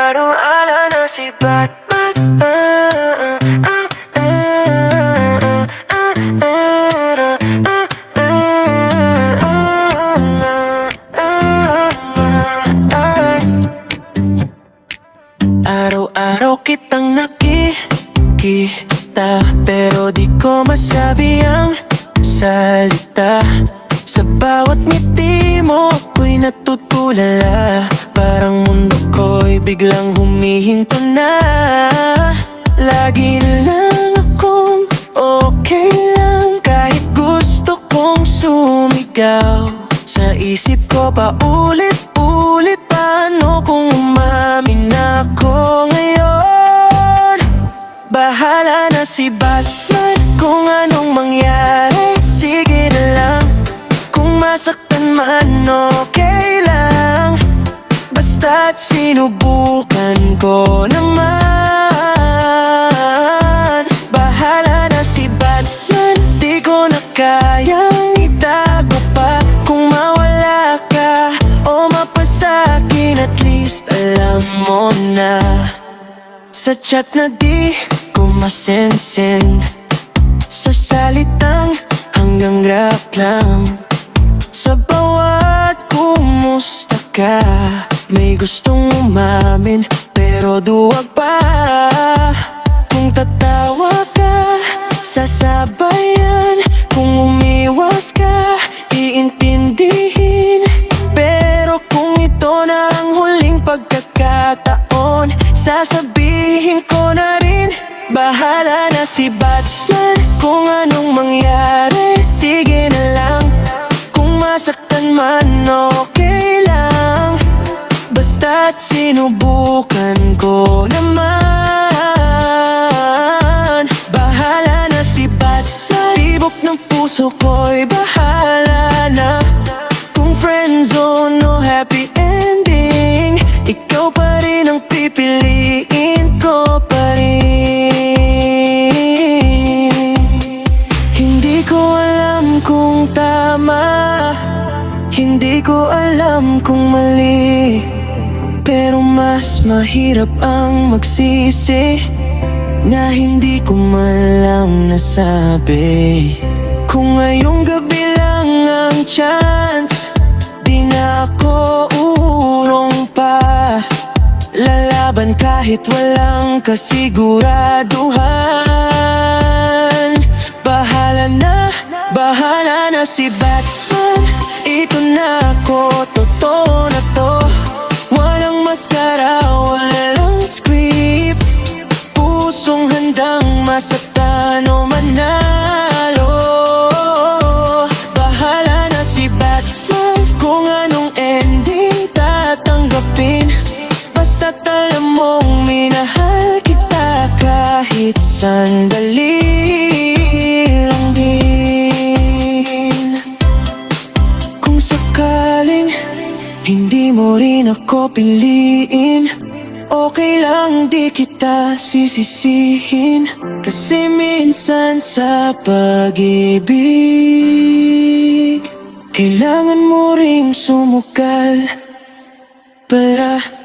Araw-araw na si Batman. Araw-araw kitang nakikita, pero di ko masabi ang salita. Sa bawat ngiti mo ako'y natutulala, parang mundo ko'y biglang humihinto na. Lagi na lang akong okay lang, kahit gusto kong sumigaw. Sa isip ko pa ulit-ulit, paano kung umamin ako ngayon? Bahala na si Batman kung anong mangyari, sige na lang. Kung masaktan man okay lang, basta't sinubukan ko naman. Bahala na si Batman, di ko na kayang itago pa. Kung mawala ka o mapasakin, at least alam mo na. Sa chat na di ko masensen, sa salitang hanggang rap lang. Sa bawat kumusta ka, may gustong umamin pero duwag pa. Kung tatawa ka, sasabayan. Kung umiwas ka, iintindihin. Pero kung ito na ang huling pagkakataon, sasabihin ko na rin. Bahala na si Batman kung anong mangyari, sige na lang. Kung masaktan man okay lang, basta't sinubukan ko naman. Bahala na si Batman, tibok ng puso ko'y bahala na. Kung friendzone o happy ending, ikaw pa rin ang pipiliin ko pa rin. Hindi ko alam kung tama, hindi ko alam kung mali, pero mas mahirap ang magsisi na hindi ko man lang nasabi. Kung ngayong gabi lang ang chance, di na ako urong pa. Lalaban kahit walang kasiguraduhan. Bahala na si Batman, ito na ako, totoo na to. Walang maskara, walang script, pusong handang masaktan o manalo. Bahala na si Batman kung anong ending tatanggapin, basta't alam mong minahal kita kahit sandali lang din. Kung sakaling hindi mo rin ako piliin, okay lang di kita sisisihin. Kasi minsan sa pag-ibig, kailangan mo ring sumukal pala.